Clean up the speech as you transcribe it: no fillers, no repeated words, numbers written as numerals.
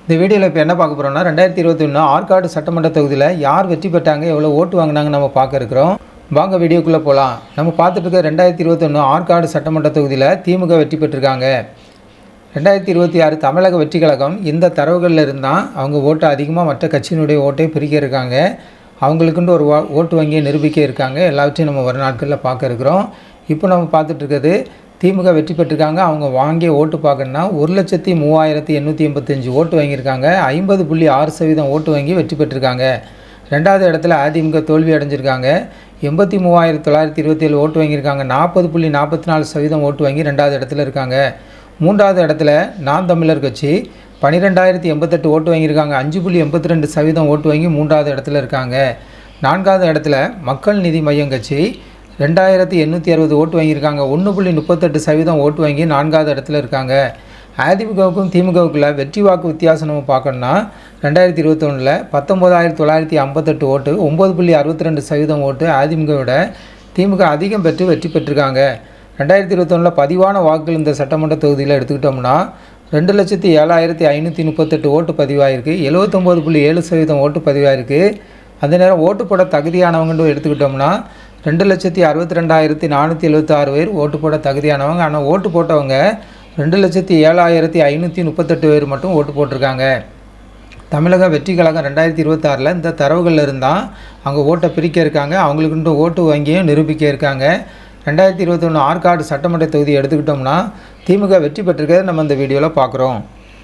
இந்த வீடியோவில் இப்போ என்ன பார்க்க போகிறோம்னா 2021 ஆற்காடு சட்டமன்ற தொகுதியில் யார் வெற்றி பெற்றாங்க, எவ்வளோ ஓட்டு வாங்கினாங்க நம்ம பார்க்க இருக்கிறோம். வாங்க வீடியோக்குள்ளே போகலாம். நம்ம பார்த்துட்டு இருக்க 2021 ஆற்காடு சட்டமன்ற தொகுதியில் திமுக வெற்றி பெற்றிருக்காங்க. 2026 தமிழக வெற்றி கழகம் இந்த தரவுகளில் இருந்தால் அவங்க ஓட்டு அதிகமாக மற்ற கட்சியினுடைய ஓட்டை பிரிக்க இருக்காங்க. அவங்களுக்குன்னு ஒரு ஓட்டு வங்கியை நிரூபிக்க இருக்காங்க. எல்லாவற்றையும் நம்ம வரும் நாட்களில் பார்க்க இருக்கிறோம். இப்போ நம்ம பார்த்துட்டு இருக்கிறது திமுக வெற்றி பெற்றிருக்காங்க. அவங்க வாங்கிய ஓட்டு பார்க்கணுன்னா 1,03,885 ஓட்டு வாங்கியிருக்காங்க. 50.6% ஓட்டு வாங்கி வெற்றி பெற்றிருக்காங்க. ரெண்டாவது இடத்துல அதிமுக தோல்வி அடைஞ்சிருக்காங்க. 83,927 ஓட்டு வாங்கியிருக்காங்க. 40.44% ஓட்டு வாங்கி ரெண்டாவது இடத்துல இருக்காங்க. மூன்றாவது இடத்துல நாம் தமிழர் கட்சி 12,088 ஓட்டு வாங்கியிருக்காங்க. 5.82% ஓட்டு வாங்கி மூன்றாவது இடத்துல இருக்காங்க. நான்காவது இடத்துல மக்கள் நீதி மையம் கட்சி 2,860 ஓட்டு வாங்கியிருக்காங்க. 1.38% ஓட்டு வாங்கி நான்காவது இடத்துல இருக்காங்க. அதிமுகவுக்கும் திமுகவுக்குள்ள வெற்றி வாக்கு வித்தியாசம் நம்ம பார்க்கணுன்னா 2021 19,958 ஓட்டு 9.62% ஓட்டு அதிமுகவோட திமுக அதிகம் பெற்று வெற்றி பெற்றிருக்காங்க. 2021 பதிவான வாக்குகள் இந்த சட்டமன்ற தொகுதியில் எடுத்துக்கிட்டோம்னா 2,07,538 ஓட்டு பதிவாயிருக்கு. 79.7% ஓட்டு பதிவாயிருக்கு. அந்த நேரம் ஓட்டு போட தகுதியானவங்கன்னு எடுத்துக்கிட்டோம்னா 2,62,476 பேர் ஓட்டு போட தகுதியானவங்க. ஆனால் ஓட்டு போட்டவங்க 2,07,538 பேர் மட்டும் ஓட்டு போட்டிருக்காங்க. தமிழக வெற்றி கழகம் 2026 இந்த தரவுகளில் இருந்தால் அவங்க ஓட்டை பிரிக்க இருக்காங்க. அவங்களுக்குன்ற ஓட்டு வங்கியும் நிரூபிக்க இருக்காங்க. 2021 ஆற்காடு சட்டமன்ற தொகுதி எடுத்துக்கிட்டோம்னா திமுக வெற்றி பெற்றிருக்கிறத நம்ம இந்த வீடியோவில் பார்க்குறோம்.